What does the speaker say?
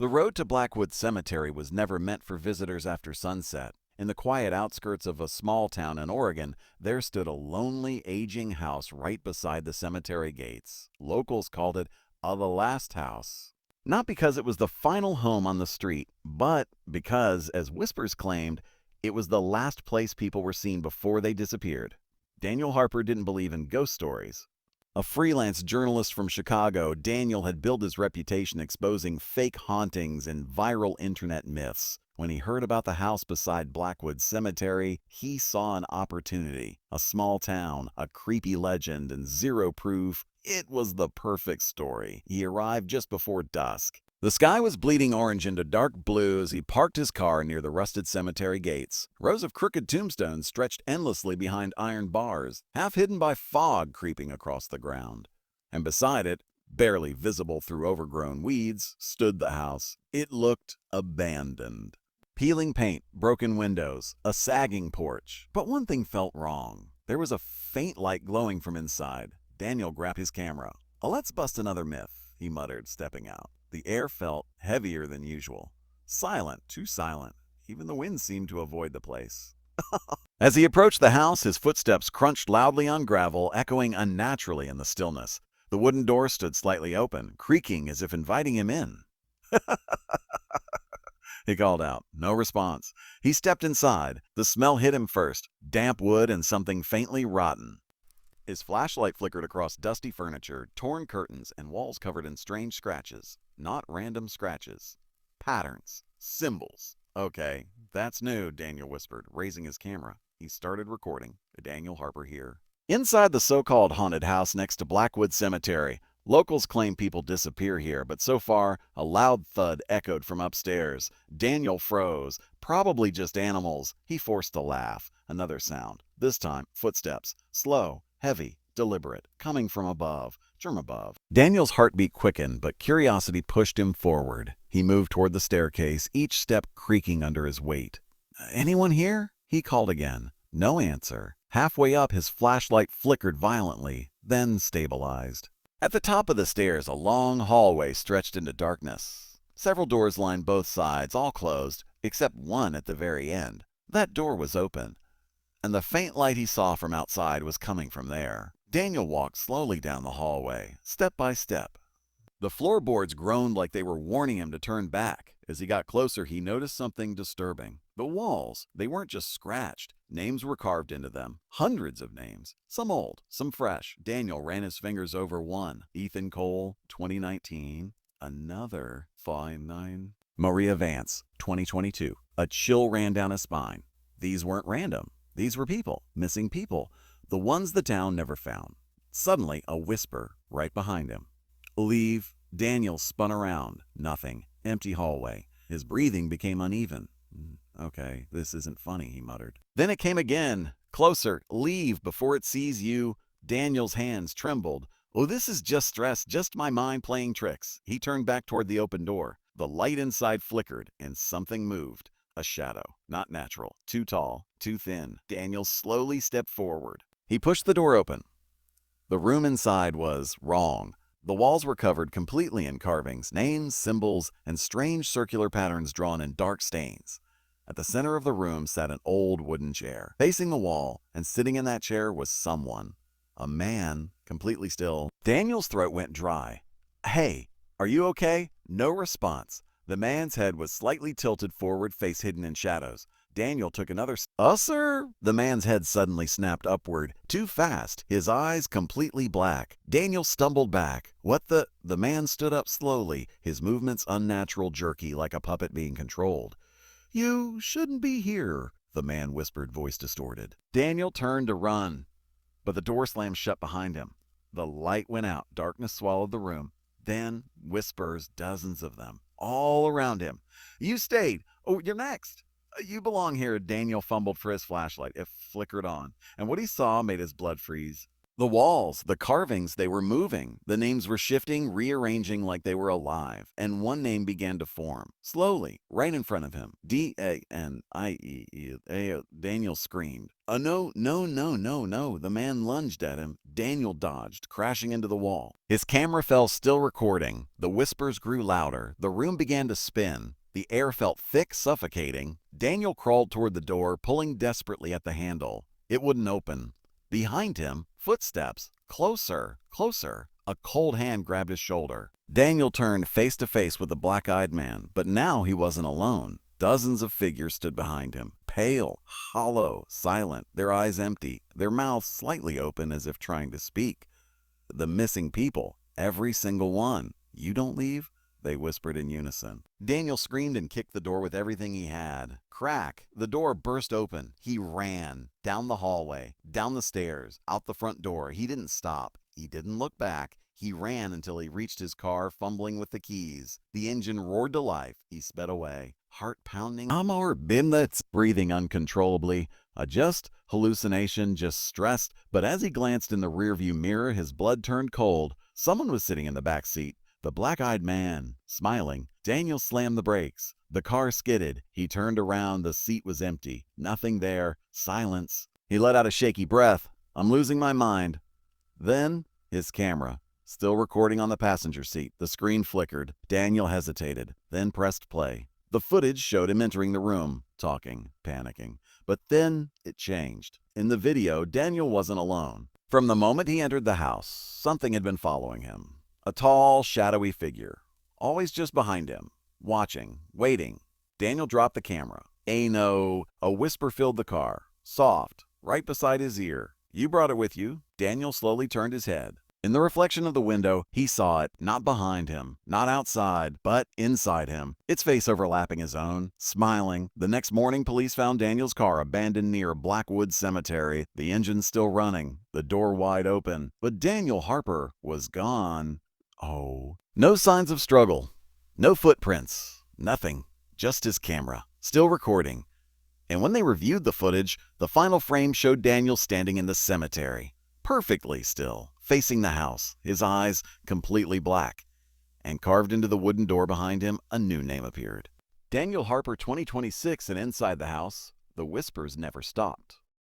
The road to Blackwood Cemetery was never meant for visitors after sunset. In the quiet outskirts of a small town in Oregon, there stood a lonely, aging house right beside the cemetery gates. Locals called it the last house. Not because it was the final home on the street, but because, as whispers claimed, it was the last place people were seen before they disappeared. Daniel Harper didn't believe in ghost stories. A freelance journalist from Chicago, Daniel had built his reputation exposing fake hauntings and viral internet myths. When he heard about the house beside Blackwood Cemetery, he saw an opportunity. A small town, a creepy legend, and zero proof. It was the perfect story. He arrived just before dusk. The sky was bleeding orange into dark blue as he parked his car near the rusted cemetery gates. Rows of crooked tombstones stretched endlessly behind iron bars, half hidden by fog creeping across the ground. And beside it, barely visible through overgrown weeds, stood the house. It looked abandoned. Peeling paint, broken windows, a sagging porch. But one thing felt wrong. There was a faint light glowing from inside. Daniel grabbed his camera. "Let's bust another myth," he muttered, stepping out. The air felt heavier than usual. Silent, too silent. Even the wind seemed to avoid the place. As he approached the house, his footsteps crunched loudly on gravel, echoing unnaturally in the stillness. The wooden door stood slightly open, creaking as if inviting him in. He called out. No response. He stepped inside. The smell hit him first, damp wood and something faintly rotten. His flashlight flickered across dusty furniture, torn curtains, and walls covered in strange scratches. Not random scratches. Patterns. Symbols. Okay, that's new, Daniel whispered, raising his camera. He started recording. Daniel Harper here. Inside the so-called haunted house next to Blackwood Cemetery, locals claim people disappear here, but so far, a loud thud echoed from upstairs. Daniel froze. Probably just animals. He forced a laugh. Another sound. This time, footsteps. Slow. Heavy, deliberate, coming from above. Daniel's heartbeat quickened, but curiosity pushed him forward. He moved toward the staircase, each step creaking under his weight. "Anyone here?" he called again. No answer. Halfway up, his flashlight flickered violently, then stabilized. At the top of the stairs, a long hallway stretched into darkness. Several doors lined both sides, all closed, except one at the very end. That door was open, and the faint light he saw from outside was coming from there. Daniel walked slowly down the hallway, step by step. The floorboards groaned like they were warning him to turn back. As he got closer, he noticed something disturbing. The walls, they weren't just scratched. Names were carved into them. Hundreds of names. Some old, some fresh. Daniel ran his fingers over one. Ethan Cole, 2019. Another, 59. Maria Vance, 2022. A chill ran down his spine. These weren't random. These were people, missing people, the ones the town never found. Suddenly, a whisper right behind him. "Leave." Daniel spun around. Nothing. Empty hallway. His breathing became uneven. "Okay, this isn't funny," he muttered. Then it came again. Closer. "Leave before it sees you." Daniel's hands trembled. "Oh, this is just stress, just my mind playing tricks." He turned back toward the open door. The light inside flickered, and something moved. A shadow. Not natural. Too tall. Too thin. Daniel slowly stepped forward. He pushed the door open. The room inside was wrong. The walls were covered completely in carvings, names, symbols, and strange circular patterns drawn in dark stains. At the center of the room sat an old wooden chair. Facing the wall, and sitting in that chair was someone. A man, completely still. Daniel's throat went dry. "Hey, are you okay?" No response. The man's head was slightly tilted forward, face hidden in shadows. Daniel took another sir? The man's head suddenly snapped upward, too fast, his eyes completely black. Daniel stumbled back. What the? The man stood up slowly, his movements unnatural, jerky, like a puppet being controlled. "You shouldn't be here," the man whispered, voice distorted. Daniel turned to run, but the door slammed shut behind him. The light went out, darkness swallowed the room. Then whispers, dozens of them, all around him. "You stayed. Oh, you're next. You belong here." Daniel fumbled for his flashlight. It flickered on, and what he saw made his blood freeze. The walls, the carvings, they were moving. The names were shifting, rearranging like they were alive, and one name began to form, slowly, right in front of him. D-A-N-I-E-E-A. Daniel screamed. No, no, no, no, no. The man lunged at him. Daniel dodged, crashing into the wall. His camera fell, still recording. The whispers grew louder. The room began to spin. The air felt thick, suffocating. Daniel crawled toward the door, pulling desperately at the handle. It wouldn't open. Behind him, footsteps. Closer, closer. A cold hand grabbed his shoulder. Daniel turned face to face with the black-eyed man, but now he wasn't alone. Dozens of figures stood behind him, pale, hollow, silent, their eyes empty, their mouths slightly open as if trying to speak. The missing people, every single one. You don't leave? They whispered in unison. Daniel screamed and kicked the door with everything he had. Crack! The door burst open. He ran. Down the hallway, down the stairs, out the front door. He didn't stop. He didn't look back. He ran until he reached his car, fumbling with the keys. The engine roared to life. He sped away, heart pounding. Amor Bimlets, breathing uncontrollably. Just hallucination, just stressed. But as he glanced in the rearview mirror, his blood turned cold. Someone was sitting in the back seat. The black-eyed man, smiling. Daniel slammed the brakes. The car skidded. He turned around. The seat was empty. Nothing there. Silence. He let out a shaky breath. I'm losing my mind. Then, his camera, still recording on the passenger seat. The screen flickered. Daniel hesitated, then pressed play. The footage showed him entering the room, talking, panicking. But then it changed. In the video, Daniel wasn't alone. From the moment he entered the house, something had been following him. A tall, shadowy figure, always just behind him, watching, waiting. Daniel dropped the camera. No. A whisper filled the car, soft, right beside his ear. You brought it with you. Daniel slowly turned his head. In the reflection of the window, he saw it, not behind him, not outside, but inside him, its face overlapping his own, smiling. The next morning, police found Daniel's car abandoned near Blackwood Cemetery, the engine still running, the door wide open. But Daniel Harper was gone. Oh. No signs of struggle. No footprints. Nothing. Just his camera, still recording. And when they reviewed the footage, the final frame showed Daniel standing in the cemetery, perfectly still, facing the house, his eyes completely black. And carved into the wooden door behind him, a new name appeared. Daniel Harper 2026, and inside the house, the whispers never stopped.